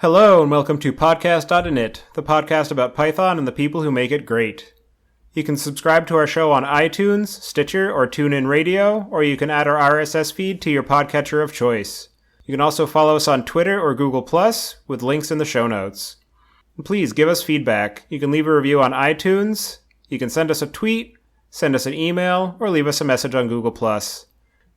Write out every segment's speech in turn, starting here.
Hello and welcome to podcast.init, the podcast about Python and the people who make it great. You can subscribe to our show on iTunes, Stitcher, or TuneIn Radio, or you can add our RSS feed to your podcatcher of choice. You can also follow us on Twitter or Google+, with links in the show notes. And please give us feedback. You can leave a review on iTunes, you can send us a tweet, send us an email, or leave us a message on Google+.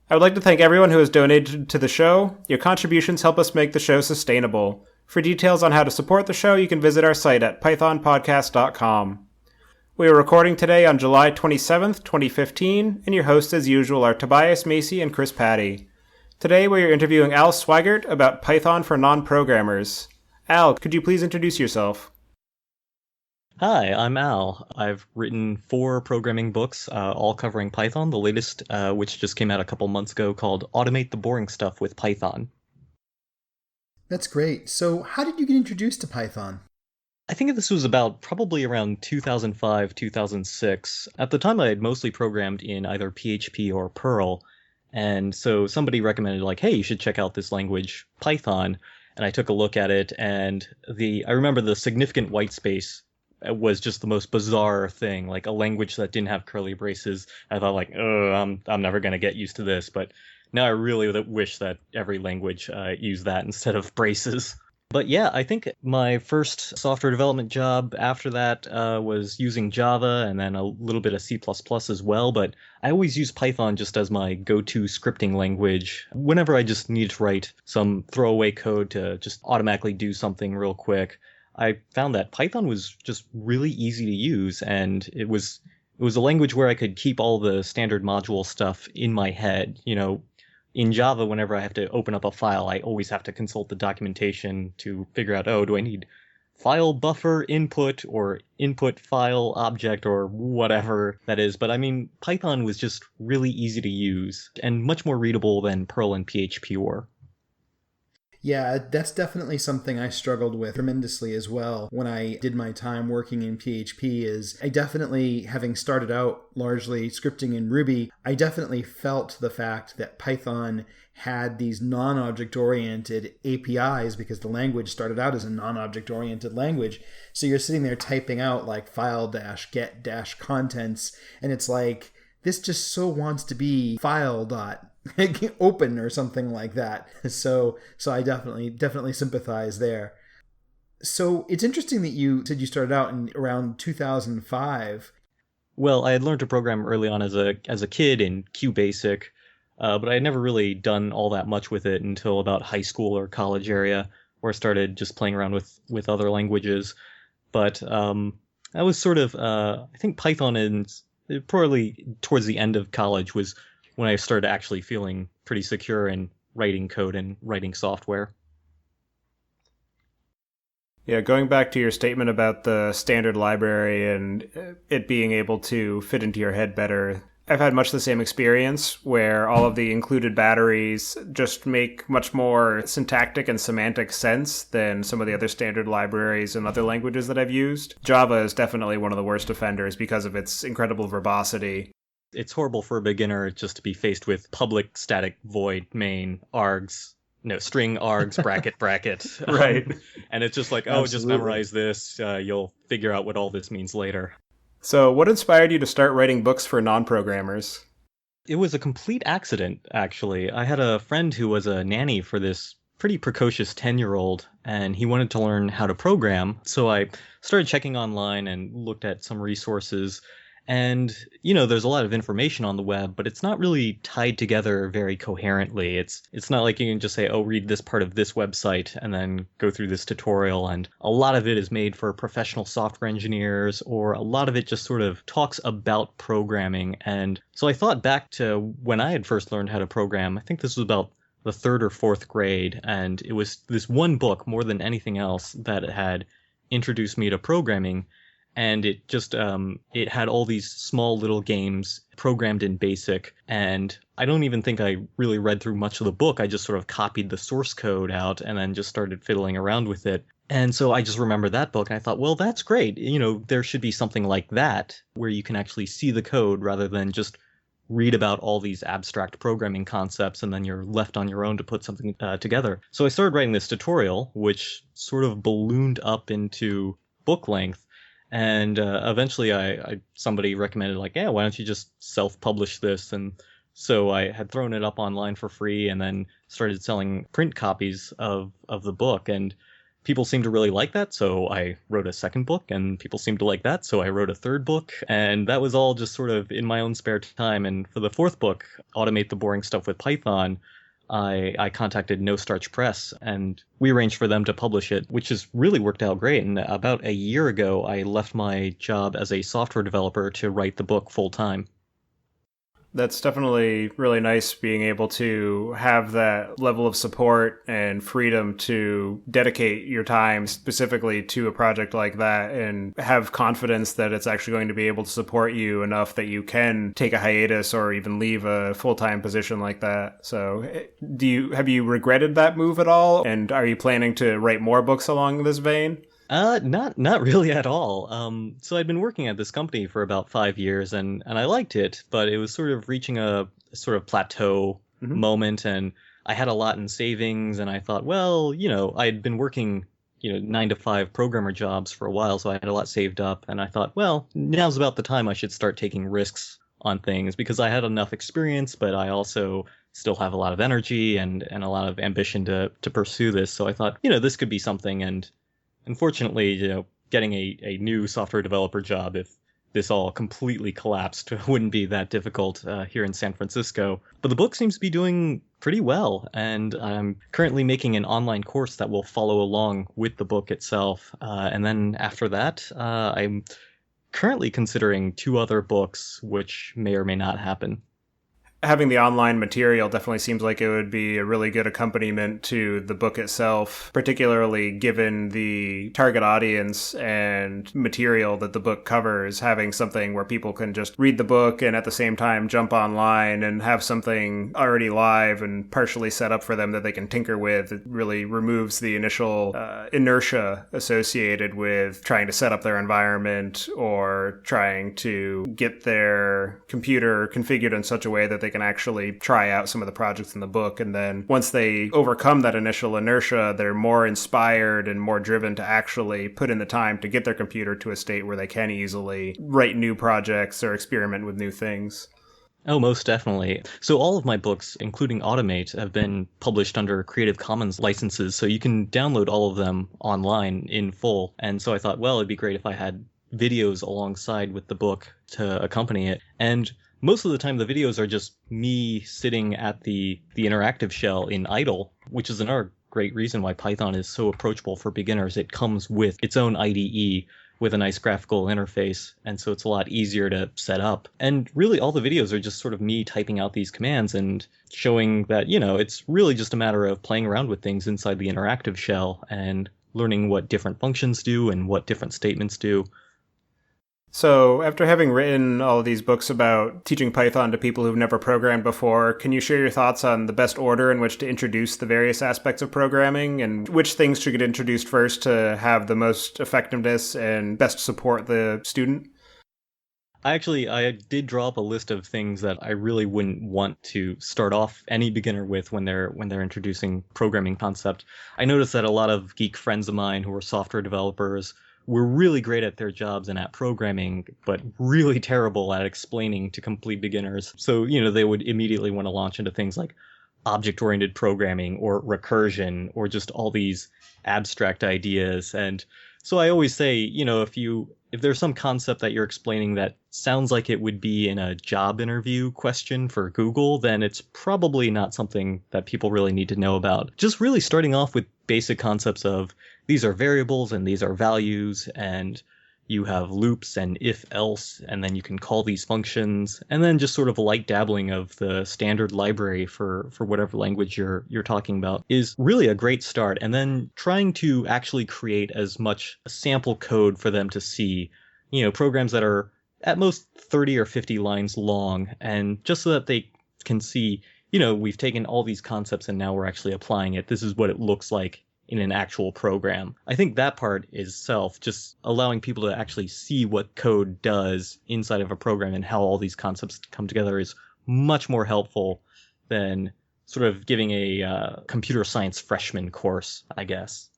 I would like to thank everyone who has donated to the show. Your contributions help us make the show sustainable. For details on how to support the show, you can visit our site at pythonpodcast.com. We are recording today on July 27th, 2015, and your hosts as usual are Tobias, Macey, and Patti. Today we are interviewing Al Sweigert about Python for non-programmers. Al, could you please introduce yourself? Hi, I'm Al. I've written 4 programming books, all covering Python, the latest, which just came out a couple months ago, called Automate the Boring Stuff with Python. That's great. So how did you get introduced to Python? I think this was probably around 2005, 2006. At the time, I had mostly programmed in either PHP or Perl. And so somebody recommended, hey, you should check out this language, Python. And I took a look at it, and I remember the significant white space was just the most bizarre thing, a language that didn't have curly braces. I thought, I'm never going to get used to this, but now I really wish that every language used that instead of braces. But yeah, I think my first software development job after that was using Java and then a little bit of C++ as well, but I always use Python just as my go-to scripting language whenever I just need to write some throwaway code to just automatically do something real quick. I found that Python was just really easy to use, and it was a language where I could keep all the standard module stuff in my head. In Java, whenever I have to open up a file, I always have to consult the documentation to figure out, do I need file buffer input or input file object or whatever that is. But Python was just really easy to use and much more readable than Perl and PHP were. Yeah, that's definitely something I struggled with tremendously as well when I did my time working in PHP. Is I definitely, having started out largely scripting in Ruby, I definitely felt the fact that Python had these non-object-oriented APIs because the language started out as a non-object-oriented language. So you're sitting there typing out file-get-contents, and it's this just so wants to be file.open or something like that. So I definitely sympathize there. So it's interesting that you said you started out in around 2005. Well, I had learned to program early on as a kid in QBasic, but I had never really done all that much with it until about high school or college area, where I started just playing around with other languages. But I was sort of, I think Python is probably towards the end of college was when I started actually feeling pretty secure in writing code and writing software. Yeah, going back to your statement about the standard library and it being able to fit into your head better, I've had much the same experience where all of the included batteries just make much more syntactic and semantic sense than some of the other standard libraries and other languages that I've used. Java is definitely one of the worst offenders because of its incredible verbosity. It's horrible for a beginner just to be faced with public static void main args, string args bracket. Right. And it's just Absolutely. Just memorize this. You'll figure out what all this means later. So what inspired you to start writing books for non-programmers? It was a complete accident, actually. I had a friend who was a nanny for this pretty precocious 10-year-old, and he wanted to learn how to program. So I started checking online and looked at some resources. And, there's a lot of information on the web, but it's not really tied together very coherently. It's not like you can just say, read this part of this website and then go through this tutorial. And a lot of it is made for professional software engineers, or a lot of it just sort of talks about programming. And so I thought back to when I had first learned how to program. I think this was about the 3rd or 4th grade. And it was this one book more than anything else that had introduced me to programming. And it just, it had all these small little games programmed in BASIC. And I don't even think I really read through much of the book. I just sort of copied the source code out and then just started fiddling around with it. And so I just remember that book, and I thought, well, that's great. There should be something like that where you can actually see the code rather than just read about all these abstract programming concepts, and then you're left on your own to put something together. So I started writing this tutorial, which sort of ballooned up into book length. And eventually somebody recommended, like, yeah, why don't you just self-publish this? And so I had thrown it up online for free and then started selling print copies of the book. And people seemed to really like that, so I wrote a second book, and people seemed to like that, so I wrote a third book. And that was all just sort of in my own spare time. And for the fourth book, Automate the Boring Stuff with Python, I contacted No Starch Press, and we arranged for them to publish it, which has really worked out great. And about a year ago, I left my job as a software developer to write the book full time. That's definitely really nice, being able to have that level of support and freedom to dedicate your time specifically to a project like that and have confidence that it's actually going to be able to support you enough that you can take a hiatus or even leave a full-time position like that. So have you regretted that move at all? And are you planning to write more books along this vein? Not really at all. So I'd been working at this company for about 5 years, and I liked it, but it was sort of reaching a sort of plateau moment, and I had a lot in savings, and I thought, well, I'd been working, 9-to-5 programmer jobs for a while, so I had a lot saved up, and I thought, well, now's about the time I should start taking risks on things, because I had enough experience, but I also still have a lot of energy and a lot of ambition to pursue this. So I thought, this could be something. And unfortunately, getting a new software developer job, if this all completely collapsed, wouldn't be that difficult here in San Francisco. But the book seems to be doing pretty well, and I'm currently making an online course that will follow along with the book itself. And then after that, I'm currently considering 2 other books, which may or may not happen. Having the online material definitely seems like it would be a really good accompaniment to the book itself, particularly given the target audience and material that the book covers. Having something where people can just read the book and at the same time jump online and have something already live and partially set up for them that they can tinker with, it really removes the initial inertia associated with trying to set up their environment or trying to get their computer configured in such a way that they can actually try out some of the projects in the book. And then once they overcome that initial inertia, they're more inspired and more driven to actually put in the time to get their computer to a state where they can easily write new projects or experiment with new things. Oh, most definitely. So all of my books, including Automate, have been published under Creative Commons licenses, so you can download all of them online in full. And so I thought, well, it'd be great if I had videos alongside with the book to accompany it. And most of the time, the videos are just me sitting at the interactive shell in idle, which is another great reason why Python is so approachable for beginners. It comes with its own IDE with a nice graphical interface, and so it's a lot easier to set up. And really, all the videos are just sort of me typing out these commands and showing that, it's really just a matter of playing around with things inside the interactive shell and learning what different functions do and what different statements do. So, after having written all of these books about teaching Python to people who've never programmed before, can you share your thoughts on the best order in which to introduce the various aspects of programming, and which things should get introduced first to have the most effectiveness and best support the student? I did draw up a list of things that I really wouldn't want to start off any beginner with when they're introducing programming concept. I noticed that a lot of geek friends of mine who are software developers were really great at their jobs and at programming, but really terrible at explaining to complete beginners. So, they would immediately want to launch into things like object-oriented programming or recursion or just all these abstract ideas. And so I always say, if there's some concept that you're explaining that sounds like it would be in a job interview question for Google, then it's probably not something that people really need to know about. Just really starting off with basic concepts of these are variables and these are values, and you have loops and if else, and then you can call these functions, and then just sort of light dabbling of the standard library for whatever language you're talking about is really a great start. And then trying to actually create as much sample code for them to see, programs that are at most 30 or 50 lines long, and just so that they can see, we've taken all these concepts and now we're actually applying it. This is what it looks like in an actual program. I think that part is just allowing people to actually see what code does inside of a program and how all these concepts come together is much more helpful than sort of giving a computer science freshman course, I guess.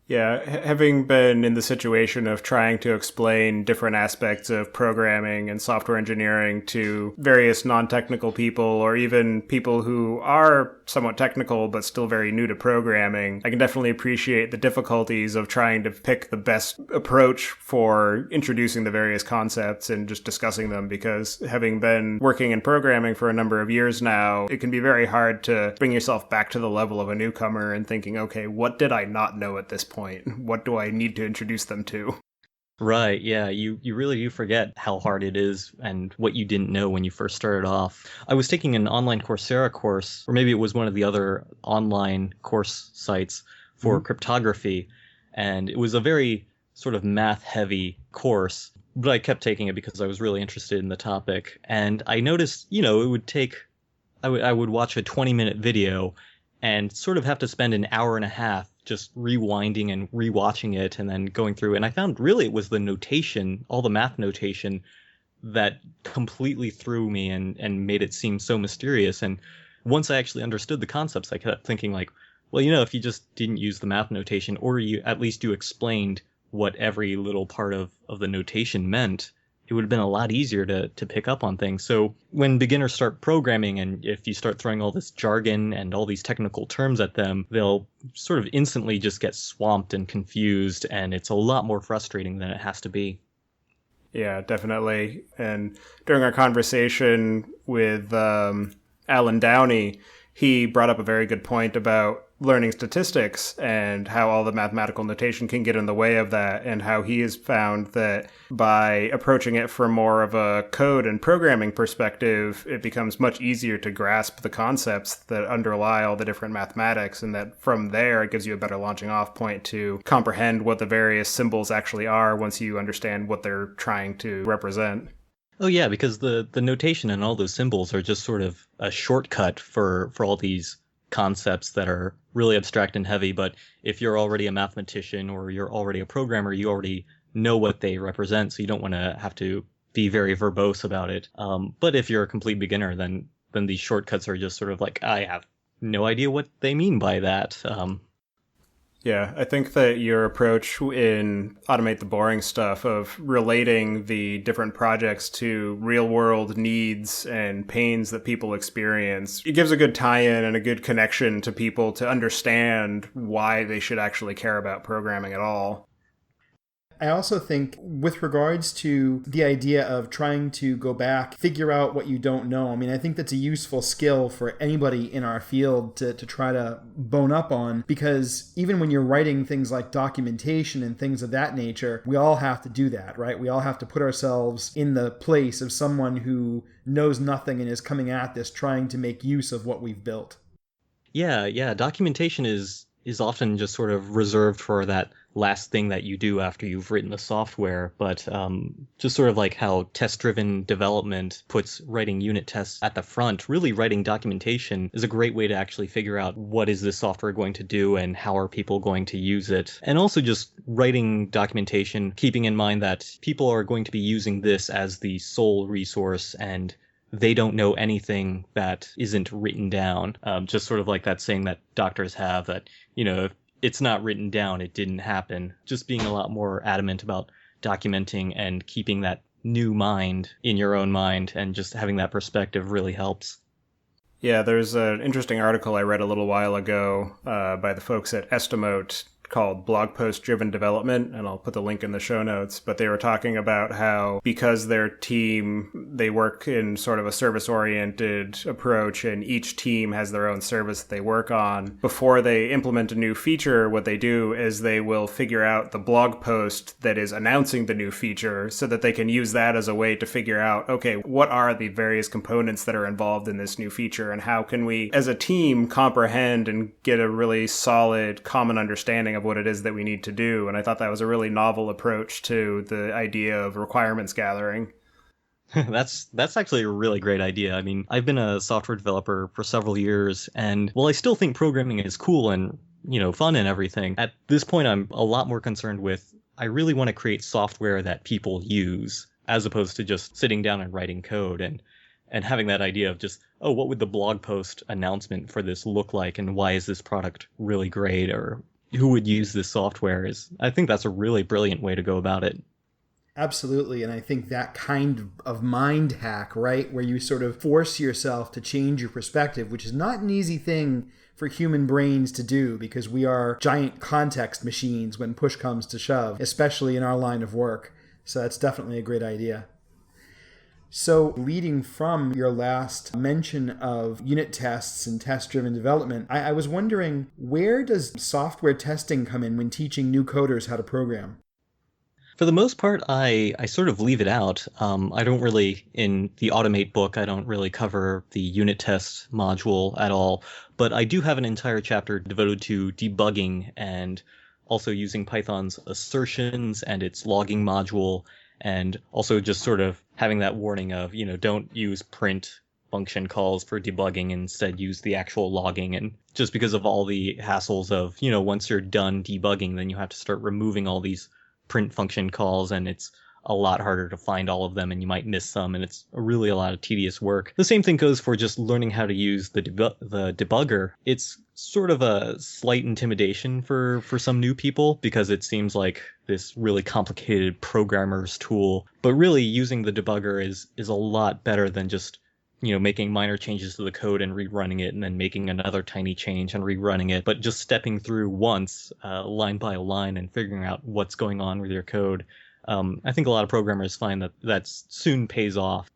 Yeah, having been in the situation of trying to explain different aspects of programming and software engineering to various non-technical people, or even people who are somewhat technical but still very new to programming, I can definitely appreciate the difficulties of trying to pick the best approach for introducing the various concepts and just discussing them, because having been working in programming for a number of years now, it can be very hard to bring yourself back to the level of a newcomer and thinking, okay, what did I not know at this point? What do I need to introduce them to? Right, yeah, you really do forget how hard it is and what you didn't know when you first started off. I was taking an online Coursera course, or maybe it was one of the other online course sites for cryptography, and it was a very sort of math-heavy course, but I kept taking it because I was really interested in the topic, and I noticed, it would take, I would watch a 20-minute video and sort of have to spend an hour and a half just rewinding and rewatching it and then going through. And I found really it was the notation, all the math notation, that completely threw me and made it seem so mysterious. And once I actually understood the concepts, I kept thinking like, well, if you just didn't use the math notation, or at least you explained what every little part of the notation meant, it would have been a lot easier to pick up on things. So when beginners start programming, and if you start throwing all this jargon and all these technical terms at them, they'll sort of instantly just get swamped and confused, and it's a lot more frustrating than it has to be. Yeah, definitely. And during our conversation with Alan Downey, he brought up a very good point about learning statistics and how all the mathematical notation can get in the way of that, and how he has found that by approaching it from more of a code and programming perspective, it becomes much easier to grasp the concepts that underlie all the different mathematics, and that from there it gives you a better launching off point to comprehend what the various symbols actually are once you understand what they're trying to represent. Oh yeah, because the notation and all those symbols are just sort of a shortcut for all these concepts that are really abstract and heavy. But if you're already a mathematician or you're already a programmer, you already know what they represent, so you don't want to have to be very verbose about it. But if you're a complete beginner, then these shortcuts are just sort of like, I have no idea what they mean by that. Yeah, I think that your approach in Automate the Boring Stuff of relating the different projects to real-world needs and pains that people experience, it gives a good tie-in and a good connection to people to understand why they should actually care about programming at all. I also think with regards to the idea of trying to go back, figure out what you don't know, I think that's a useful skill for anybody in our field to try to bone up on, because even when you're writing things like documentation and things of that nature, we all have to do that, right? We all have to put ourselves in the place of someone who knows nothing and is coming at this trying to make use of what we've built. Yeah, documentation is often just sort of reserved for that last thing that you do after you've written the software, but just sort of like how test-driven development puts writing unit tests at the front, really writing documentation is a great way to actually figure out what is this software going to do and how are people going to use it. And also just writing documentation, keeping in mind that people are going to be using this as the sole resource and they don't know anything that isn't written down. Just sort of like that saying that doctors have that, if it's not written down, it didn't happen. Just being a lot more adamant about documenting and keeping that new mind in your own mind and just having that perspective really helps. Yeah, there's an interesting article I read a little while ago by the folks at Estimote called Blog Post Driven Development, and I'll put the link in the show notes, but they were talking about how because their team, they work in sort of a service-oriented approach, and each team has their own service that they work on. Before they implement a new feature, what they do is they will figure out the blog post that is announcing the new feature so that they can use that as a way to figure out, okay, what are the various components that are involved in this new feature, and how can we, as a team, comprehend and get a really solid common understanding of what it is that we need to do. And I thought that was a really novel approach to the idea of requirements gathering. That's actually a really great idea. I've been a software developer for several years, and while I still think programming is cool and, fun and everything, at this point I'm a lot more concerned with, I really want to create software that people use, as opposed to just sitting down and writing code. And and having that idea of just, oh, what would the blog post announcement for this look like, and why is this product really great, or who would use this software, is, I think that's a really brilliant way to go about it. Absolutely. And I think that kind of mind hack, right, where you sort of force yourself to change your perspective, which is not an easy thing for human brains to do because we are giant context machines when push comes to shove, especially in our line of work. So that's definitely a great idea. So leading from your last mention of unit tests and test-driven development, I was wondering, where does software testing come in when teaching new coders how to program? For the most part, I sort of leave it out. I don't really, in the Automate book, I don't really cover the unit test module at all, but I do have an entire chapter devoted to debugging and also using Python's assertions and its logging module, and also just sort of having that warning of, don't use print function calls for debugging, instead use the actual logging. And just because of all the hassles of, once you're done debugging, then you have to start removing all these print function calls, and it's a lot harder to find all of them, and you might miss some, and it's really a lot of tedious work. The same thing goes for just learning how to use the debugger. It's sort of a slight intimidation for some new people because it seems like this really complicated programmer's tool, but really using the debugger is a lot better than just making minor changes to the code and rerunning it, and then making another tiny change and rerunning it, but just stepping through once, line by line, and figuring out what's going on with your code. I think a lot of programmers find that soon pays off.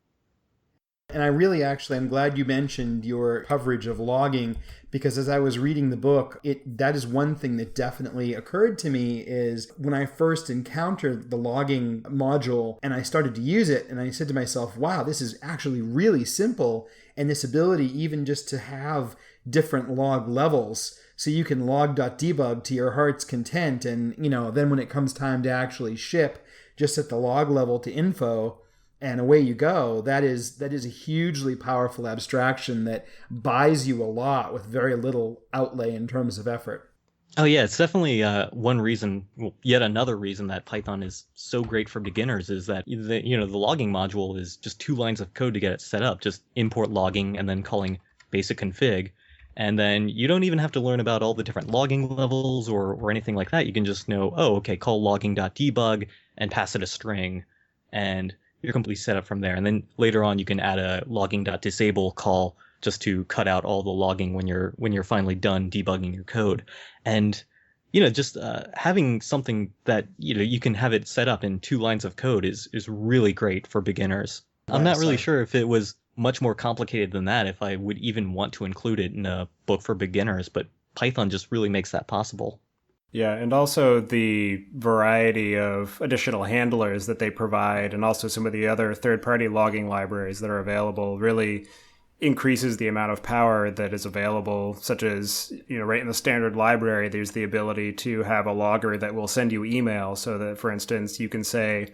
And I'm glad you mentioned your coverage of logging, because as I was reading the book, that is one thing that definitely occurred to me is when I first encountered the logging module and I started to use it, and I said to myself, wow, this is actually really simple. And this ability even just to have different log levels, so you can log.debug to your heart's content. And, then when it comes time to actually ship, just set the log level to info, and away you go. That is a hugely powerful abstraction that buys you a lot with very little outlay in terms of effort. Oh yeah, it's definitely one reason, yet another reason that Python is so great for beginners is that the logging module is just 2 lines of code to get it set up. Just import logging and then calling basic config. And then you don't even have to learn about all the different logging levels or anything like that. You can just know, call logging.debug and pass it a string, and you're completely set up from there. And then later on, you can add a logging.disable call just to cut out all the logging when you're finally done debugging your code. And just having something that you can have it set up in 2 lines of code is really great for beginners. I'm not really sure if it was much more complicated than that, if I would even want to include it in a book for beginners, but Python just really makes that possible. Yeah, and also the variety of additional handlers that they provide, and also some of the other third-party logging libraries that are available, really increases the amount of power that is available, such as, right in the standard library, there's the ability to have a logger that will send you email, so that, for instance, you can say,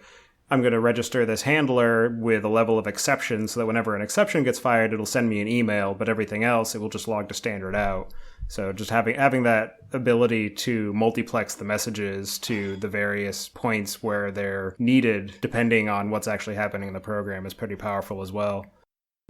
I'm going to register this handler with a level of exception so that whenever an exception gets fired, it'll send me an email, but everything else, it will just log to standard out. So just having that ability to multiplex the messages to the various points where they're needed, depending on what's actually happening in the program, is pretty powerful as well.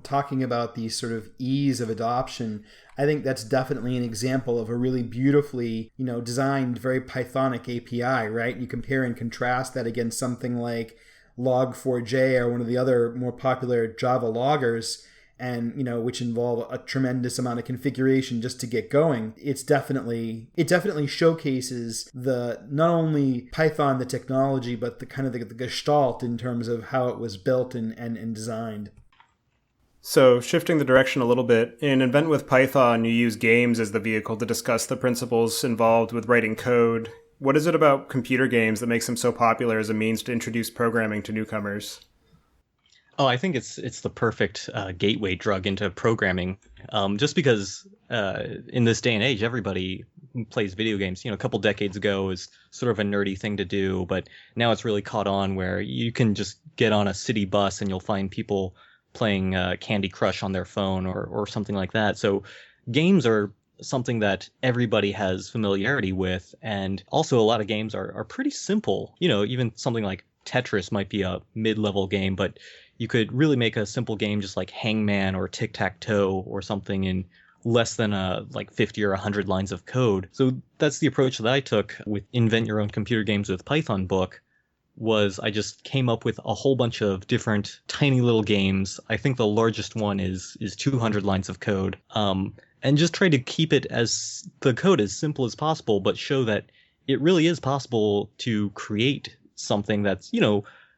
Talking about the sort of ease of adoption, I think that's definitely an example of a really beautifully, designed, very Pythonic API, right? You compare and contrast that against something like Log4j or one of the other more popular Java loggers, and which involve a tremendous amount of configuration just to get going. It definitely showcases the not only Python, the technology, but the kind of the gestalt in terms of how it was built and designed. So shifting the direction a little bit, in Invent with Python, you use games as the vehicle to discuss the principles involved with writing code. What is it about computer games that makes them so popular as a means to introduce programming to newcomers? Oh, I think it's the perfect gateway drug into programming. Just because in this day and age, everybody plays video games. A couple decades ago, it was sort of a nerdy thing to do, but now it's really caught on where you can just get on a city bus and you'll find people playing Candy Crush on their phone or something like that. So games are something that everybody has familiarity with, and also a lot of games are pretty simple. Even something like Tetris might be a mid-level game, but you could really make a simple game just like Hangman or Tic-Tac-Toe or something in less than like 50 or 100 lines of code. So that's the approach that I took with Invent Your Own Computer Games with Python book. Was I just came up with a whole bunch of different tiny little games. I think the largest one is 200 lines of code. And just try to keep it as the code as simple as possible, but show that it really is possible to create something that's,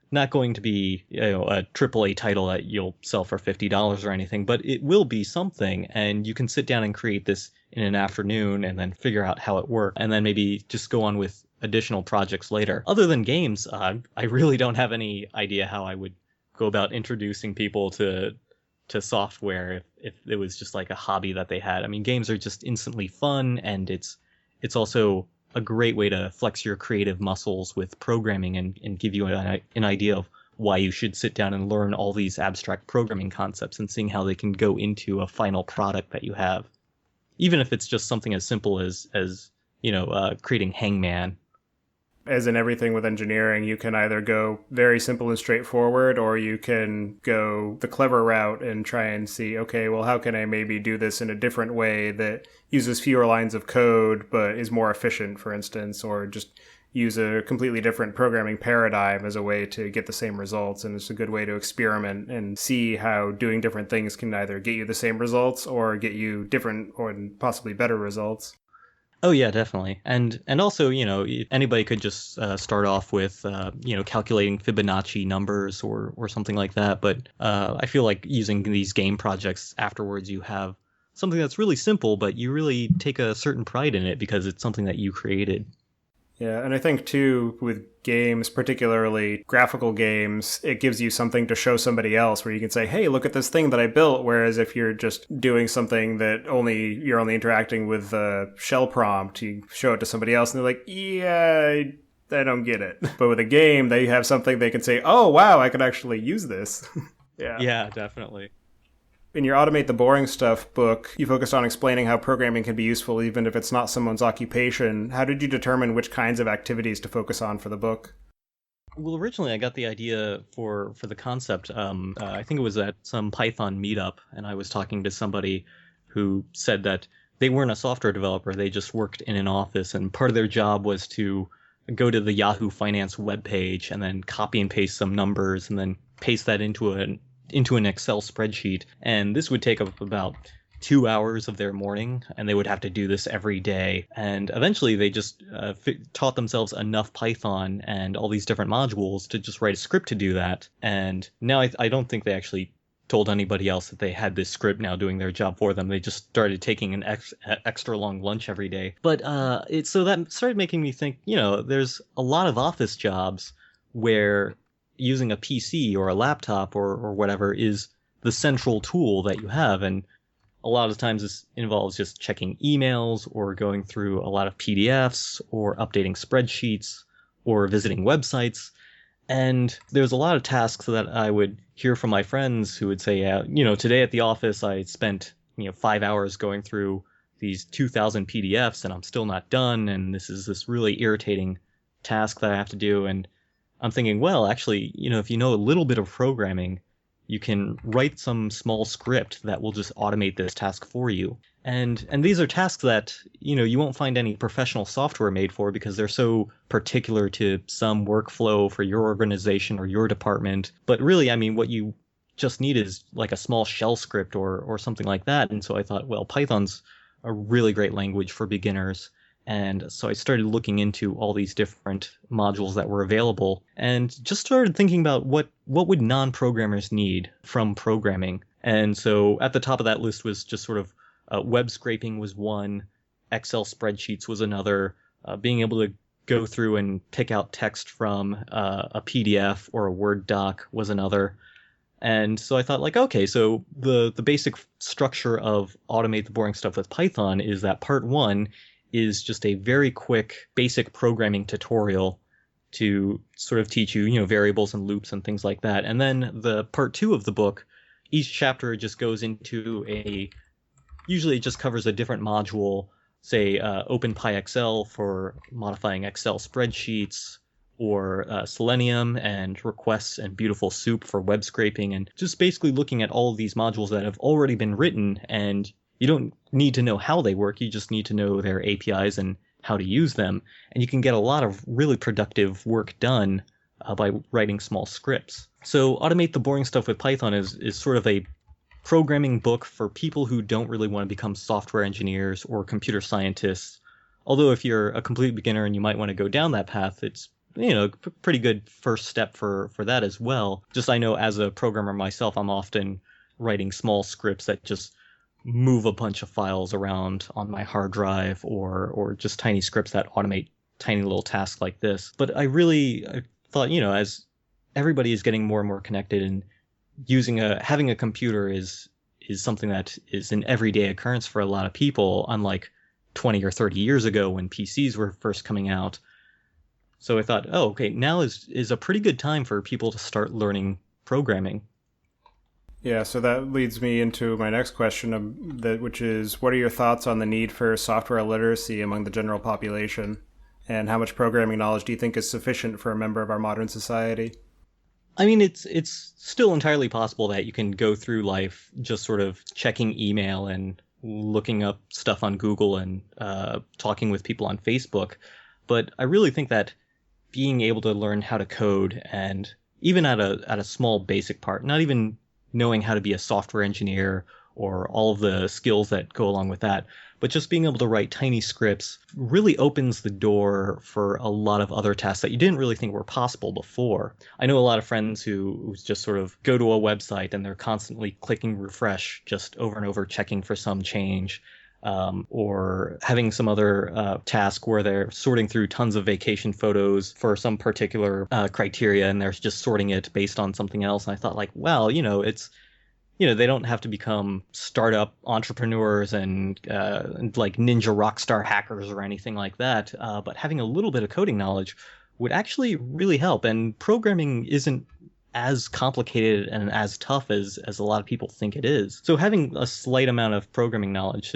not going to be, a AAA title that you'll sell for $50 or anything, but it will be something, and you can sit down and create this in an afternoon and then figure out how it works, and then maybe just go on with additional projects later. Other than games, I really don't have any idea how I would go about introducing people to software if it was just like a hobby that they had. I mean, games are just instantly fun, and it's also a great way to flex your creative muscles with programming and give you an idea of why you should sit down and learn all these abstract programming concepts and seeing how they can go into a final product that you have. Even if it's just something as simple as creating Hangman. As in everything with engineering, you can either go very simple and straightforward, or you can go the clever route and try and see, okay, well, how can I maybe do this in a different way that uses fewer lines of code but is more efficient, for instance, or just use a completely different programming paradigm as a way to get the same results. And it's a good way to experiment and see how doing different things can either get you the same results or get you different or possibly better results. Oh yeah, definitely. And also, anybody could just start off with, calculating Fibonacci numbers or something like that. But I feel like using these game projects afterwards, you have something that's really simple, but you really take a certain pride in it because it's something that you created. Yeah, and I think, too, with games, particularly graphical games, it gives you something to show somebody else where you can say, hey, look at this thing that I built, whereas if you're just doing something that you're only interacting with a shell prompt, you show it to somebody else and they're like, yeah, I don't get it. But with a game, they have something they can say, oh, wow, I could actually use this. Yeah, definitely. In your Automate the Boring Stuff book, you focused on explaining how programming can be useful even if it's not someone's occupation. How did you determine which kinds of activities to focus on for the book? Well, originally I got the idea for the concept. I think it was at some Python meetup, and I was talking to somebody who said that they weren't a software developer. They just worked in an office, and part of their job was to go to the Yahoo Finance webpage and then copy and paste some numbers and then paste that into an Excel spreadsheet. And this would take up about 2 hours of their morning, and they would have to do this every day. And eventually they just taught themselves enough Python and all these different modules to just write a script to do that. And now I don't think they actually told anybody else that they had this script now doing their job for them. They just started taking an extra long lunch every day. But so that started making me think, there's a lot of office jobs where using a PC or a laptop or whatever is the central tool that you have. And a lot of times this involves just checking emails or going through a lot of PDFs or updating spreadsheets or visiting websites. And there's a lot of tasks that I would hear from my friends who would say, today at the office I spent 5 hours going through these 2,000 PDFs and I'm still not done. And this is this really irritating task that I have to do. And I'm thinking, well, actually, if you know a little bit of programming, you can write some small script that will just automate this task for you. And these are tasks that, you won't find any professional software made for because they're so particular to some workflow for your organization or your department. But really, I mean, what you just need is like a small shell script or something like that. And so I thought, well, Python's a really great language for beginners. And so I started looking into all these different modules that were available and just started thinking about what would non-programmers need from programming. And so at the top of that list was just sort of web scraping was one, Excel spreadsheets was another, being able to go through and pick out text from a PDF or a Word doc was another. And so I thought, okay, so the basic structure of Automate the Boring Stuff with Python is that part one is just a very quick basic programming tutorial to sort of teach you, variables and loops and things like that. And then the part two of the book, each chapter just goes into usually it just covers a different module, say OpenPyXL for modifying Excel spreadsheets, or Selenium and requests and beautiful soup for web scraping, and just basically looking at all of these modules that have already been written, and you don't need to know how they work, you just need to know their APIs and how to use them, and you can get a lot of really productive work done by writing small scripts. So Automate the Boring Stuff with Python is sort of a programming book for people who don't really want to become software engineers or computer scientists. Although if you're a complete beginner and you might want to go down that path, it's pretty good first step for that as well. Just I know as a programmer myself, I'm often writing small scripts that just move a bunch of files around on my hard drive, or just tiny scripts that automate tiny little tasks like this. But I thought, as everybody is getting more and more connected, and having a computer is something that is an everyday occurrence for a lot of people, unlike 20 or 30 years ago when PCs were first coming out. So I thought, okay, now is a pretty good time for people to start learning programming. Yeah, so that leads me into my next question, which is, what are your thoughts on the need for software literacy among the general population? And how much programming knowledge do you think is sufficient for a member of our modern society? I mean, it's still entirely possible that you can go through life just sort of checking email and looking up stuff on Google and talking with people on Facebook. But I really think that being able to learn how to code, and even at a small basic part, not even knowing how to be a software engineer or all of the skills that go along with that, but just being able to write tiny scripts really opens the door for a lot of other tasks that you didn't really think were possible before. I know a lot of friends who just sort of go to a website and they're constantly clicking refresh just over and over, checking for some change, or having some other task where they're sorting through tons of vacation photos for some particular criteria, and they're just sorting it based on something else. And I thought, like, wow, it's they don't have to become startup entrepreneurs and like ninja rockstar hackers or anything like that. But having a little bit of coding knowledge would actually really help. And programming isn't as complicated and as tough as a lot of people think it is. So having a slight amount of programming knowledge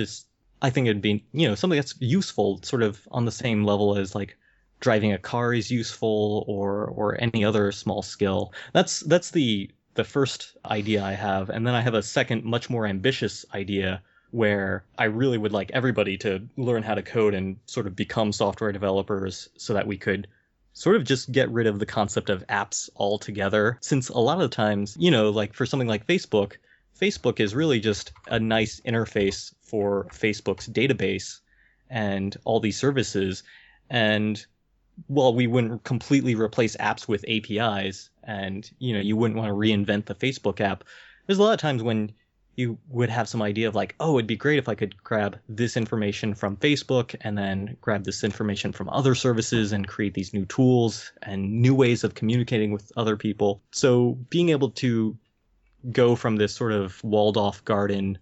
I think it'd be, something that's useful, sort of on the same level as like driving a car is useful, or any other small skill. That's the first idea I have. And then I have a second, much more ambitious idea where I really would like everybody to learn how to code and sort of become software developers, so that we could sort of just get rid of the concept of apps altogether. Since a lot of the times, like for something like Facebook is really just a nice interface for Facebook's database and all these services. And while we wouldn't completely replace apps with APIs, and you wouldn't want to reinvent the Facebook app, there's a lot of times when you would have some idea of like, it'd be great if I could grab this information from Facebook and then grab this information from other services and create these new tools and new ways of communicating with other people. So being able to go from this sort of walled off garden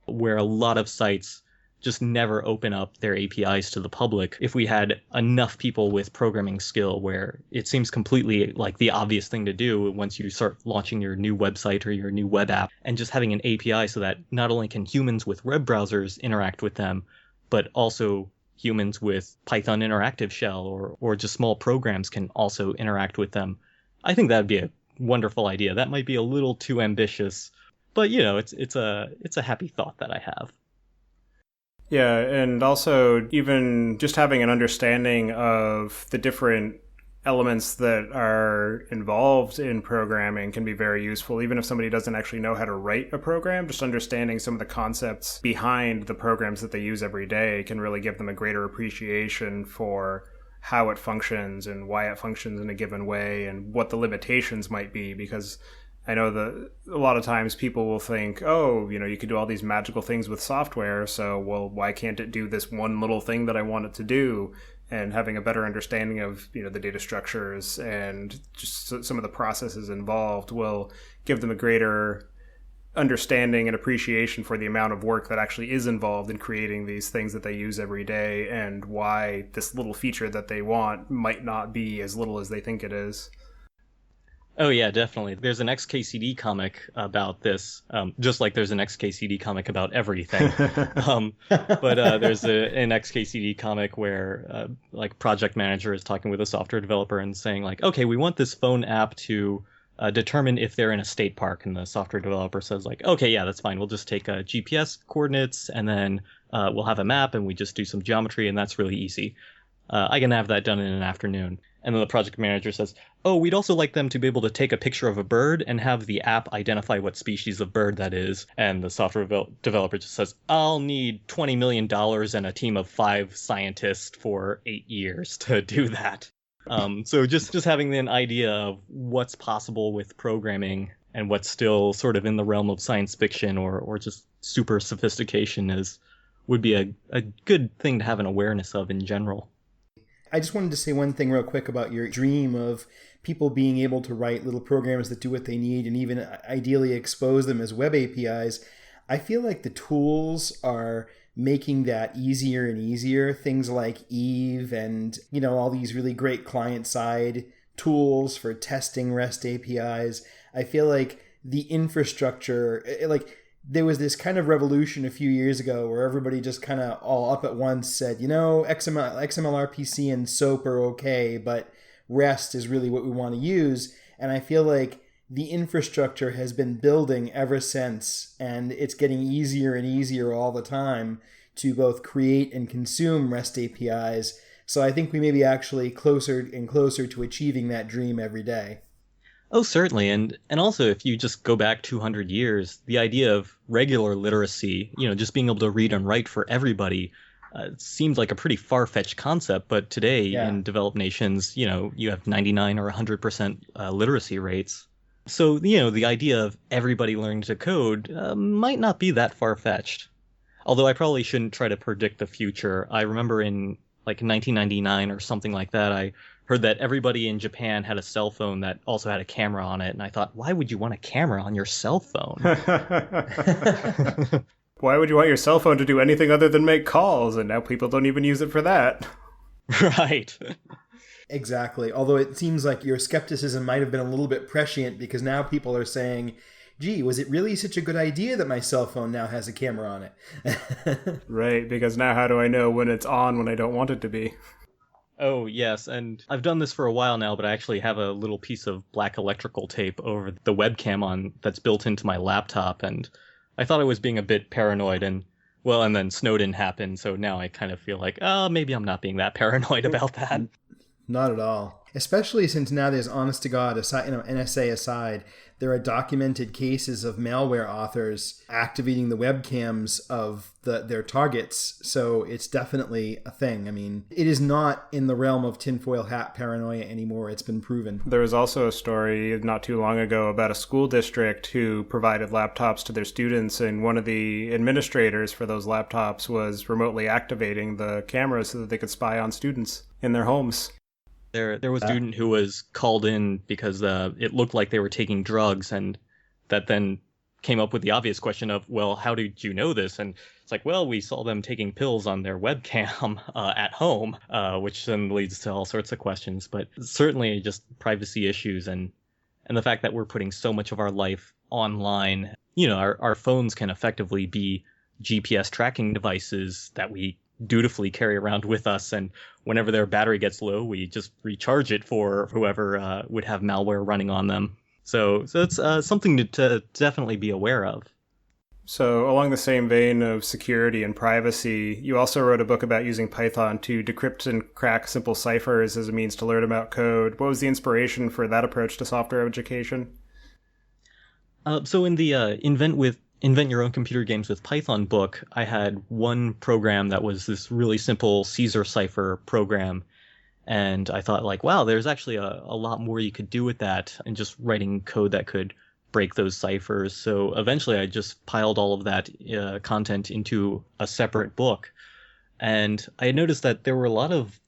where a lot of sites just never open up their APIs to the public, if we had enough people with programming skill where it seems completely like the obvious thing to do once you start launching your new website or your new web app, and just having an API so that not only can humans with web browsers interact with them, but also humans with Python interactive shell or just small programs can also interact with them. I think that'd be a wonderful idea. That might be a little too ambitious, but it's a happy thought that I have. Yeah, and also even just having an understanding of the different elements that are involved in programming can be very useful. Even if somebody doesn't actually know how to write a program, just understanding some of the concepts behind the programs that they use every day can really give them a greater appreciation for how it functions and why it functions in a given way and what the limitations might be. Because I know that a lot of times people will think, you could do all these magical things with software, so, well, why can't it do this one little thing that I want it to do? And having a better understanding of, the data structures and just some of the processes involved will give them a greater understanding and appreciation for the amount of work that actually is involved in creating these things that they use every day, and why this little feature that they want might not be as little as they think it is. Oh yeah, definitely. There's an XKCD comic about this, just like there's an XKCD comic about everything. But there's an XKCD comic where like project manager is talking with a software developer and saying like, okay, we want this phone app to determine if they're in a state park, and the software developer says like, okay, yeah, that's fine. We'll just take GPS coordinates and then we'll have a map and we just do some geometry, and that's really easy. I can have that done in an afternoon. And then the project manager says, oh, we'd also like them to be able to take a picture of a bird and have the app identify what species of bird that is. And the software developer just says, I'll need $20 million and a team of 5 scientists for 8 years to do that. So just having an idea of what's possible with programming and what's still sort of in the realm of science fiction or just super sophistication would be a good thing to have an awareness of in general. I just wanted to say one thing real quick about your dream of people being able to write little programs that do what they need and even ideally expose them as web APIs. I feel like the tools are making that easier and easier. Things like Eve and, all these really great client-side tools for testing REST APIs. I feel like the infrastructure, there was this kind of revolution a few years ago where everybody just kind of all up at once said, XML RPC and SOAP are okay, but REST is really what we want to use. And I feel like the infrastructure has been building ever since, and it's getting easier and easier all the time to both create and consume REST APIs. So I think we may be actually closer and closer to achieving that dream every day. Oh, certainly. And also, if you just go back 200 years, the idea of regular literacy, just being able to read and write for everybody, seemed like a pretty far-fetched concept. But today, in developed nations, you have 99 or 100% literacy rates. So, the idea of everybody learning to code might not be that far-fetched. Although I probably shouldn't try to predict the future. I remember in 1999 or something like that, I heard that everybody in Japan had a cell phone that also had a camera on it, and I thought, why would you want a camera on your cell phone? Why would you want your cell phone to do anything other than make calls? And now people don't even use it for that. Right. Exactly. Although it seems like your skepticism might have been a little bit prescient, because now people are saying, gee, was it really such a good idea that my cell phone now has a camera on it? Right, because now how do I know when it's on when I don't want it to be? Oh, yes, and I've done this for a while now, but I actually have a little piece of black electrical tape over the webcam that's built into my laptop, and I thought I was being a bit paranoid, and then Snowden happened, so now I kind of feel like, maybe I'm not being that paranoid about that. Not at all. Especially since now there's, honest to God, NSA aside, there are documented cases of malware authors activating the webcams of their targets. So it's definitely a thing. I mean, it is not in the realm of tinfoil hat paranoia anymore. It's been proven. There was also a story not too long ago about a school district who provided laptops to their students, and one of the administrators for those laptops was remotely activating the cameras so that they could spy on students in their homes. There was a student who was called in because it looked like they were taking drugs, and that then came up with the obvious question of, well, how did you know this? And it's like, well, we saw them taking pills on their webcam at home, which then leads to all sorts of questions. But certainly just privacy issues and the fact that we're putting so much of our life online. Our phones can effectively be GPS tracking devices that we dutifully carry around with us, and whenever their battery gets low, we just recharge it for whoever would have malware running on them. So it's something to definitely be aware of. So along the same vein of security and privacy, you also wrote a book about using Python to decrypt and crack simple ciphers as a means to learn about code. What was the inspiration for that approach to software education? So in the Invent Your Own Computer Games with Python book, I had one program that was this really simple Caesar cipher program. And I thought, wow, there's actually a lot more you could do with that, and just writing code that could break those ciphers. So eventually I just piled all of that content into a separate book. And I had noticed that there were a lot of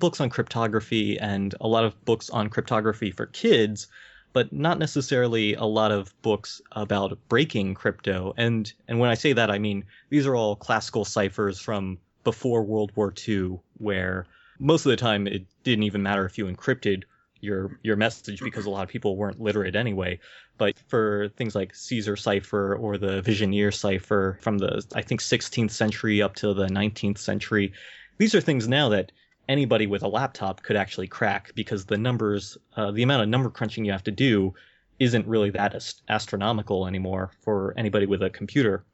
books on cryptography and a lot of books on cryptography for kids, but not necessarily a lot of books about breaking crypto. And when I say that, I mean these are all classical ciphers from before World War II, where most of the time it didn't even matter if you encrypted your message because a lot of people weren't literate anyway. But for things like Caesar cipher or the Vigenère cipher from the, I think, 16th century up to the 19th century, these are things now that anybody with a laptop could actually crack because the numbers, the amount of number crunching you have to do isn't really that astronomical anymore for anybody with a computer.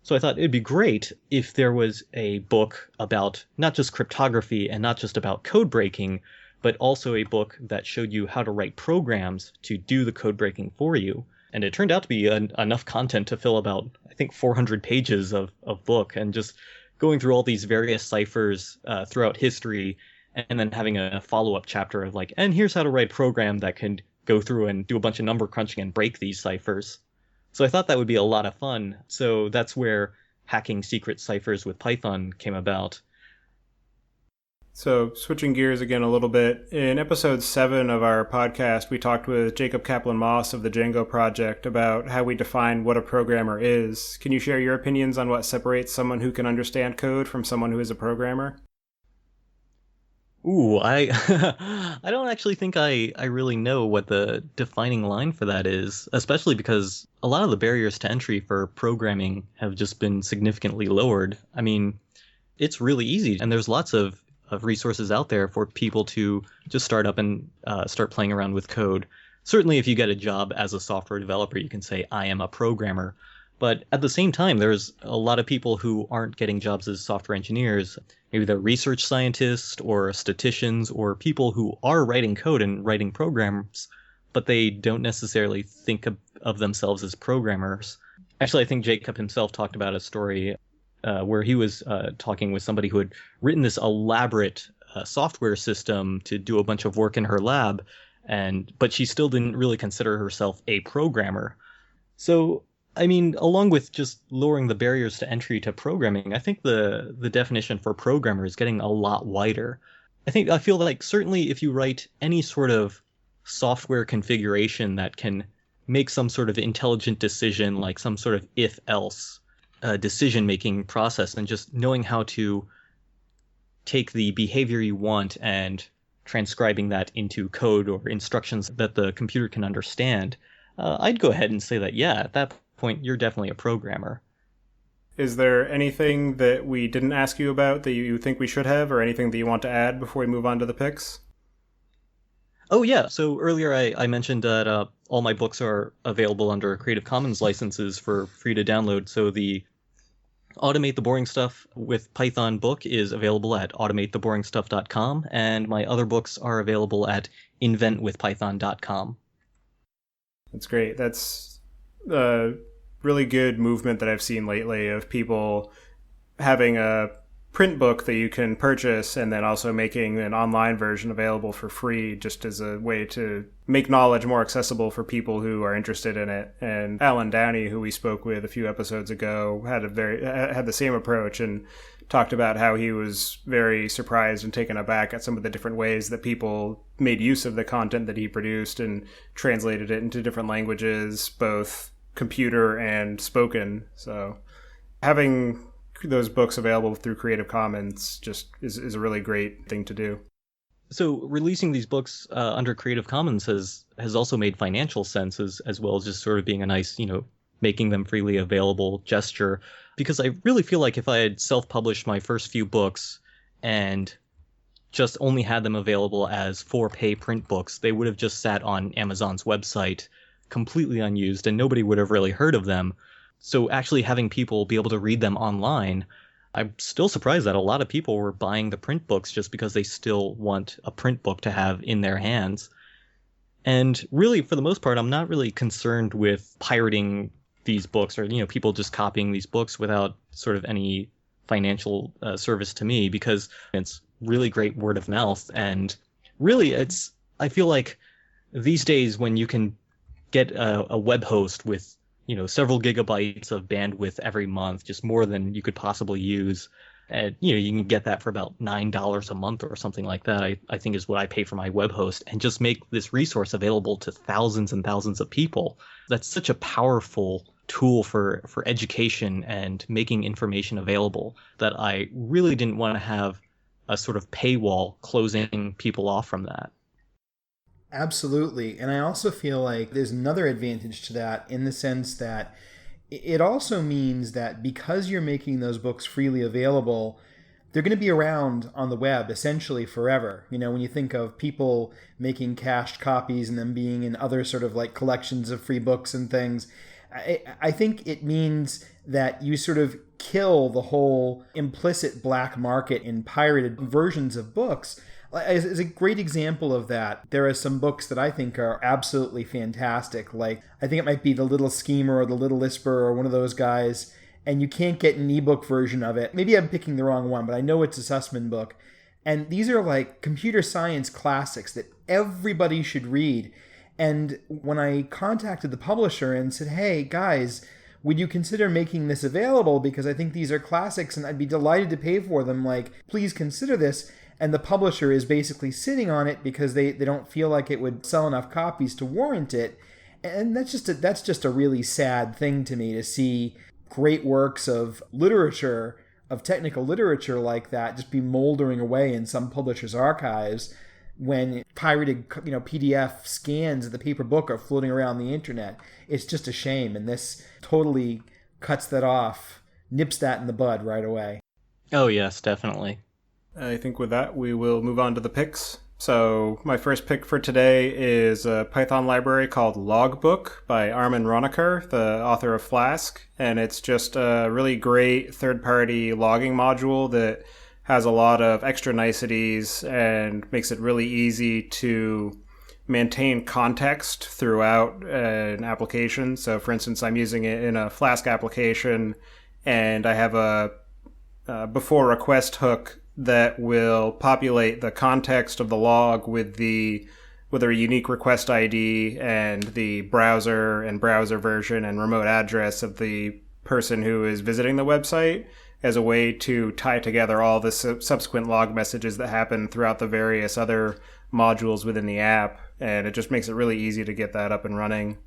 So I thought it'd be great if there was a book about not just cryptography and not just about code breaking, but also a book that showed you how to write programs to do the code breaking for you. And it turned out to be enough content to fill about, I think, 400 pages of book, and just going through all these various ciphers throughout history, and then having a follow-up chapter of like, and here's how to write a program that can go through and do a bunch of number crunching and break these ciphers. So I thought that would be a lot of fun. So that's where hacking secret ciphers with Python came about. So switching gears again a little bit, in episode 7 of our podcast, we talked with Jacob Kaplan-Moss of the Django project about how we define what a programmer is. Can you share your opinions on what separates someone who can understand code from someone who is a programmer? Ooh, I I don't actually think I really know what the defining line for that is, especially because a lot of the barriers to entry for programming have just been significantly lowered. I mean, it's really easy, and there's lots of resources out there for people to just start up and start playing around with code. Certainly, if you get a job as a software developer, you can say, I am a programmer. But at the same time, there's a lot of people who aren't getting jobs as software engineers. Maybe they're research scientists or statisticians or people who are writing code and writing programs, but they don't necessarily think of themselves as programmers. Actually, I think Jacob himself talked about a story where he was talking with somebody who had written this elaborate software system to do a bunch of work in her lab, but she still didn't really consider herself a programmer. So, I mean, along with just lowering the barriers to entry to programming, I think the definition for programmer is getting a lot wider. I feel like certainly if you write any sort of software configuration that can make some sort of intelligent decision, like some sort of if-else decision-making process, and just knowing how to take the behavior you want and transcribing that into code or instructions that the computer can understand, I'd go ahead and say that, yeah, at that point, you're definitely a programmer. Is there anything that we didn't ask you about that you think we should have, or anything that you want to add before we move on to the picks? Oh, yeah. So earlier I mentioned that all my books are available under Creative Commons licenses for free to download. So the Automate the Boring Stuff with Python book is available at automatetheboringstuff.com, and my other books are available at inventwithpython.com. That's great. That's a really good movement that I've seen lately of people having a print book that you can purchase and then also making an online version available for free, just as a way to make knowledge more accessible for people who are interested in it. And Alan Downey, who we spoke with a few episodes ago, had the same approach and talked about how he was very surprised and taken aback at some of the different ways that people made use of the content that he produced and translated it into different languages, both computer and spoken. So having those books available through Creative Commons just is a really great thing to do. So releasing these books under Creative Commons has also made financial sense as well as just sort of being a nice, making them freely available gesture. Because I really feel like if I had self-published my first few books and just only had them available as for-pay print books, they would have just sat on Amazon's website completely unused and nobody would have really heard of them. So actually having people be able to read them online, I'm still surprised that a lot of people were buying the print books just because they still want a print book to have in their hands. And really, for the most part, I'm not really concerned with pirating these books or, people just copying these books without sort of any financial service to me, because it's really great word of mouth. And really, I feel like these days when you can get a web host with several gigabytes of bandwidth every month, just more than you could possibly use. And, you can get that for about $9 a month or something like that, I think is what I pay for my web host, and just make this resource available to thousands and thousands of people. That's such a powerful tool for education and making information available that I really didn't want to have a sort of paywall closing people off from that. Absolutely. And I also feel like there's another advantage to that in the sense that it also means that because you're making those books freely available, they're going to be around on the web essentially forever. You know, when you think of people making cached copies and them being in other sort of like collections of free books and things, I think it means that you sort of kill the whole implicit black market in pirated versions of books. As a great example of that, there are some books that I think are absolutely fantastic. Like, I think it might be The Little Schemer or The Little Lisper or one of those guys, and you can't get an ebook version of it. Maybe I'm picking the wrong one, but I know it's a Sussman book. And these are like computer science classics that everybody should read. And when I contacted the publisher and said, hey, guys, would you consider making this available? Because I think these are classics and I'd be delighted to pay for them. Like, please consider this. And the publisher is basically sitting on it because they don't feel like it would sell enough copies to warrant it. And that's just a really sad thing to me, to see great works of literature, of technical literature like that, just be moldering away in some publisher's archives when pirated, PDF scans of the paper book are floating around the internet. It's just a shame. And this totally cuts that off, nips that in the bud right away. Oh, yes, definitely. I think with that, we will move on to the picks. So my first pick for today is a Python library called Logbook by Armin Ronacher, the author of Flask. And it's just a really great third-party logging module that has a lot of extra niceties and makes it really easy to maintain context throughout an application. So for instance, I'm using it in a Flask application, and I have a before request hook that will populate the context of the log with a unique request ID and the browser and browser version and remote address of the person who is visiting the website, as a way to tie together all the subsequent log messages that happen throughout the various other modules within the app. And it just makes it really easy to get that up and running.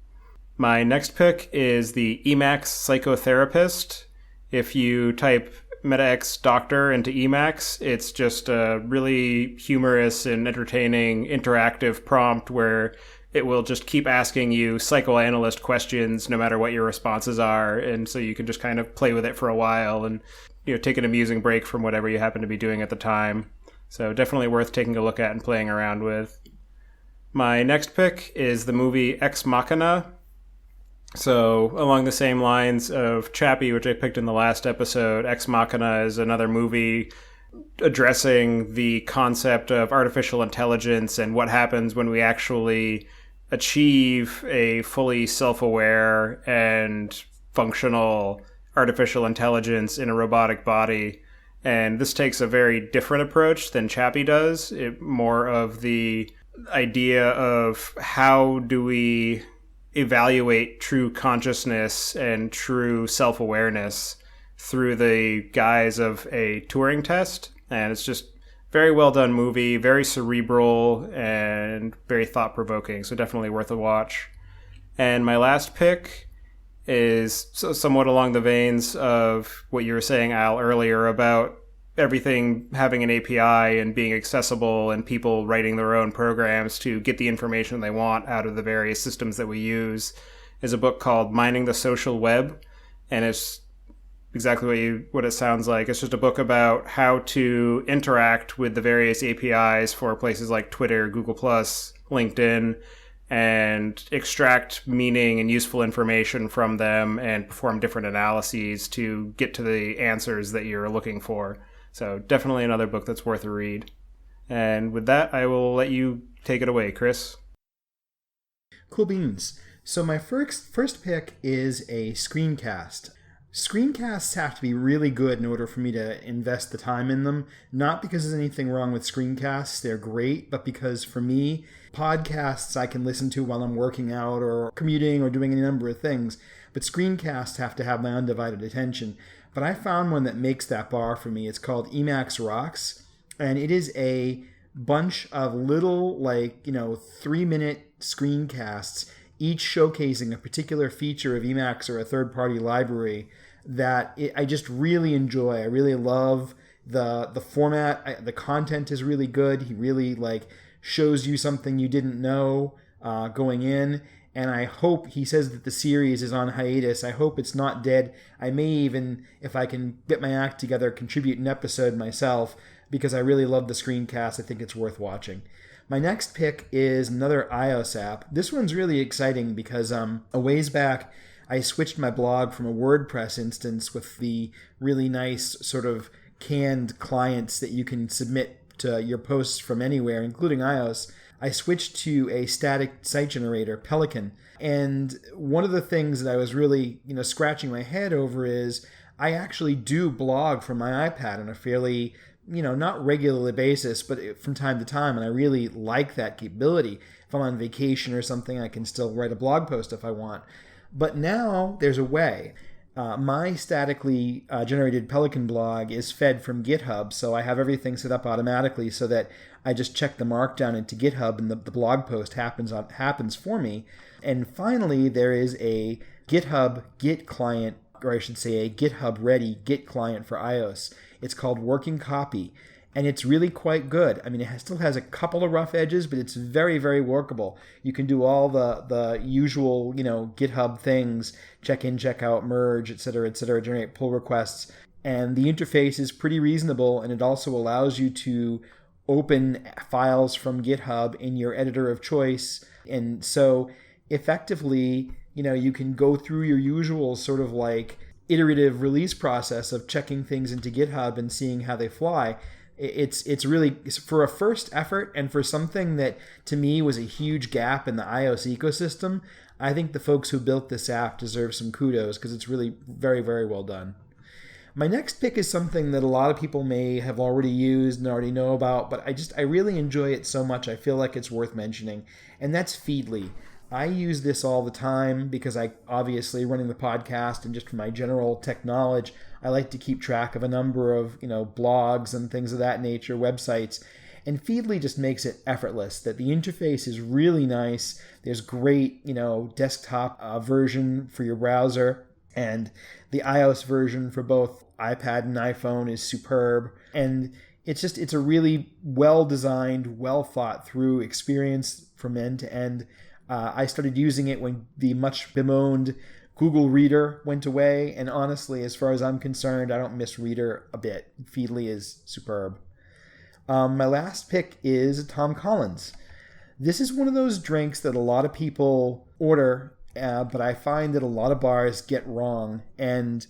My next pick is the Emacs Psychotherapist. If you type MetaX Doctor into Emacs, it's just a really humorous and entertaining interactive prompt where it will just keep asking you psychoanalyst questions no matter what your responses are, and so you can just kind of play with it for a while and take an amusing break from whatever you happen to be doing at the time. So definitely worth taking a look at and playing around with. My next pick is the movie Ex Machina. So along the same lines of Chappie, which I picked in the last episode, Ex Machina is another movie addressing the concept of artificial intelligence and what happens when we actually achieve a fully self-aware and functional artificial intelligence in a robotic body. And this takes a very different approach than Chappie does. More of the idea of how do we evaluate true consciousness and true self-awareness through the guise of a Turing test. And it's just very well done movie, very cerebral and very thought-provoking, so definitely worth a watch. And my last pick is somewhat along the veins of what you were saying, Al, earlier about everything having an API and being accessible and people writing their own programs to get the information they want out of the various systems that we use, is a book called Mining the Social Web. And it's exactly what it sounds like. It's just a book about how to interact with the various APIs for places like Twitter, Google+, LinkedIn, and extract meaning and useful information from them and perform different analyses to get to the answers that you're looking for. So definitely another book that's worth a read. And with that, I will let you take it away, Chris. Cool beans. So my first pick is a screencast. Screencasts have to be really good in order for me to invest the time in them. Not because there's anything wrong with screencasts, they're great, but because for me, podcasts I can listen to while I'm working out or commuting or doing any number of things. But screencasts have to have my undivided attention. But I found one that makes that bar for me. It's called Emacs Rocks, and it is a bunch of little, 3-minute screencasts, each showcasing a particular feature of Emacs or a third-party library that I just really enjoy. I really love the format. The content is really good. He really shows you something you didn't know going in. And I hope, he says that the series is on hiatus. I hope it's not dead. I may even, if I can get my act together, contribute an episode myself, because I really love the screencast. I think it's worth watching. My next pick is another iOS app. This one's really exciting because a ways back, I switched my blog from a WordPress instance with the really nice sort of canned clients that you can submit to your posts from anywhere, including iOS. I switched to a static site generator, Pelican. And one of the things that I was really, scratching my head over is I actually do blog from my iPad on a fairly, not regular basis, but from time to time. And I really like that capability. If I'm on vacation or something, I can still write a blog post if I want. But now there's a way. My statically generated Pelican blog is fed from GitHub, so I have everything set up automatically so that I just check the markdown into GitHub and the blog post happens for me. And finally, there is a GitHub Git client, or I should say a GitHub ready Git client for iOS. It's called Working Copy, and it's really quite good. I mean, it still has a couple of rough edges, but it's very, very workable. You can do all the usual, GitHub things, check in, check out, merge, etc., generate pull requests. And the interface is pretty reasonable, and it also allows you to open files from GitHub in your editor of choice. And so effectively, you can go through your usual sort of like iterative release process of checking things into GitHub and seeing how they fly. It's really, for a first effort and for something that to me was a huge gap in the iOS ecosystem, I think the folks who built this app deserve some kudos because it's really very, very well done. My next pick is something that a lot of people may have already used and already know about, but I really enjoy it so much I feel like it's worth mentioning, and that's Feedly. I use this all the time because I obviously, running the podcast and just from my general tech knowledge, I like to keep track of a number of, blogs and things of that nature, websites. And Feedly just makes it effortless, that the interface is really nice. There's great, desktop version for your browser, and the iOS version for both iPad and iPhone is superb. And it's a really well-designed, well-thought-through experience from end to end. I started using it when the much bemoaned Google Reader went away, and honestly, as far as I'm concerned, I don't miss Reader a bit. Feedly is superb. My last pick is Tom Collins. This is one of those drinks that a lot of people order, but I find that a lot of bars get wrong, and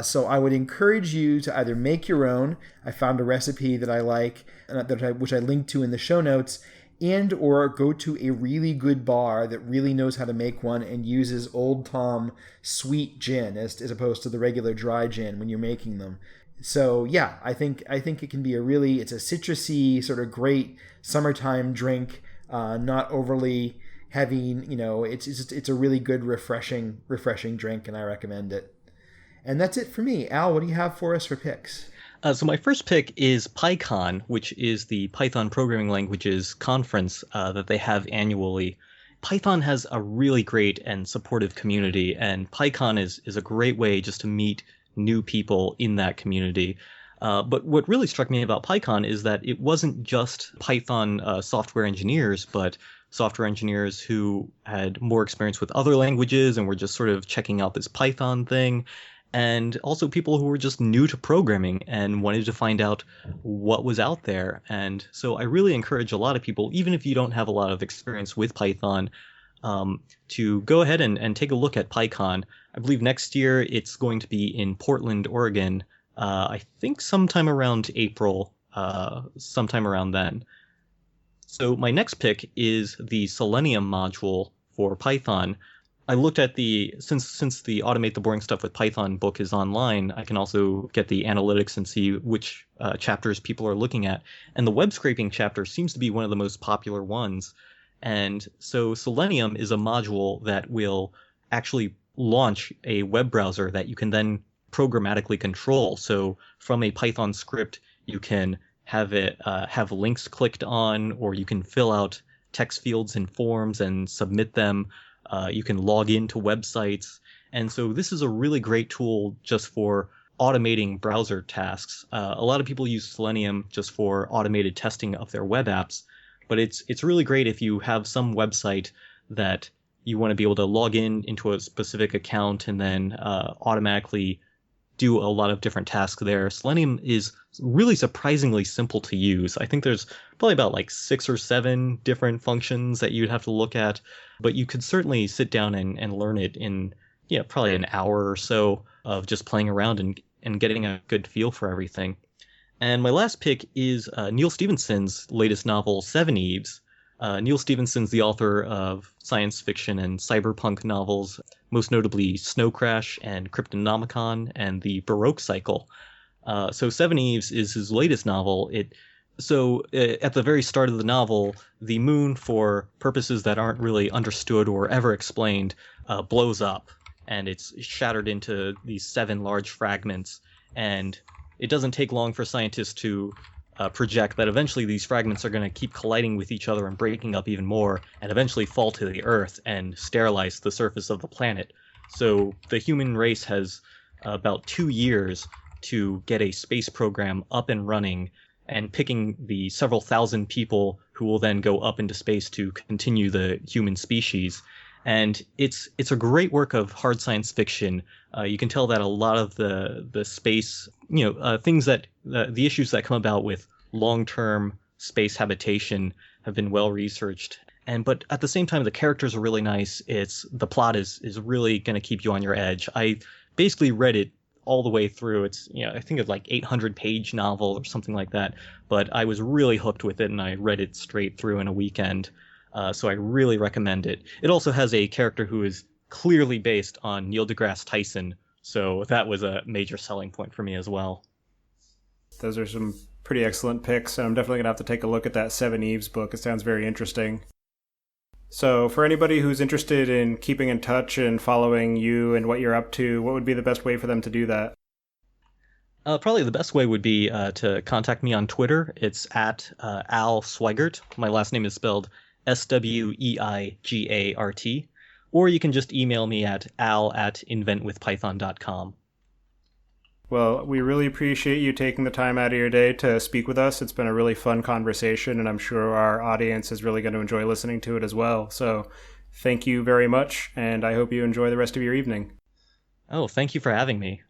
so I would encourage you to either make your own. I found a recipe that I like, which I linked to in the show notes, and or go to a really good bar that really knows how to make one and uses Old Tom sweet gin as opposed to the regular dry gin when you're making them. So yeah, I think it can be it's a citrusy sort of great summertime drink, not overly heavy. It's a really good refreshing drink, and I recommend it. And that's it for me. Al, what do you have for us for picks? So my first pick is PyCon, which is the Python programming languages conference that they have annually. Python has a really great and supportive community, and PyCon is a great way just to meet new people in that community. But what really struck me about PyCon is that it wasn't just Python software engineers, but software engineers who had more experience with other languages and were just sort of checking out this Python thing. And also people who were just new to programming and wanted to find out what was out there. And so I really encourage a lot of people, even if you don't have a lot of experience with Python, to go ahead and take a look at PyCon. I believe next year it's going to be in Portland, Oregon. I think sometime around April, sometime around then. So my next pick is the Selenium module for Python. I looked at since the Automate the Boring Stuff with Python book is online, I can also get the analytics and see which chapters people are looking at. And the web scraping chapter seems to be one of the most popular ones. And so Selenium is a module that will actually launch a web browser that you can then programmatically control. So from a Python script, you can have it have links clicked on, or you can fill out text fields and forms and submit them. You can log into websites. And so this is a really great tool just for automating browser tasks. A lot of people use Selenium just for automated testing of their web apps, but it's really great if you have some website that you want to be able to log into a specific account and then automatically do a lot of different tasks there. Selenium is really surprisingly simple to use. I think there's probably about like 6 or 7 different functions that you'd have to look at, but you could certainly sit down and learn it in probably an hour or so of just playing around and getting a good feel for everything. And my last pick is Neil Stephenson's latest novel, Seven Eves. Neil Stephenson's the author of science fiction and cyberpunk novels, most notably Snow Crash and Cryptonomicon and the Baroque Cycle. So Seven Eves is his latest novel. At the very start of the novel, the moon, for purposes that aren't really understood or ever explained, blows up, and it's shattered into these 7 large fragments. And it doesn't take long for scientists to project that eventually these fragments are going to keep colliding with each other and breaking up even more, and eventually fall to the Earth and sterilize the surface of the planet. So the human race has about 2 years to get a space program up and running, and picking the several thousand people who will then go up into space to continue the human species. And it's a great work of hard science fiction. You can tell that a lot of the space, things that the issues that come about with long-term space habitation have been well researched. But at the same time, the characters are really nice. The plot is really going to keep you on your edge. I basically read it all the way through. It's I think it's like 800-page novel or something like that. But I was really hooked with it, and I read it straight through in a weekend. So I really recommend it. It also has a character who is clearly based on Neil deGrasse Tyson, so that was a major selling point for me as well. Those are some pretty excellent picks, and I'm definitely going to have to take a look at that Seven Eves book. It sounds very interesting. So for anybody who's interested in keeping in touch and following you and what you're up to, what would be the best way for them to do that? Probably the best way would be to contact me on Twitter. It's at Al Sweigert. My last name is spelled Sweigart. Or you can just email me at al@inventwithpython.com. Well, we really appreciate you taking the time out of your day to speak with us. It's been a really fun conversation, and I'm sure our audience is really going to enjoy listening to it as well. So thank you very much, and I hope you enjoy the rest of your evening. Oh, thank you for having me.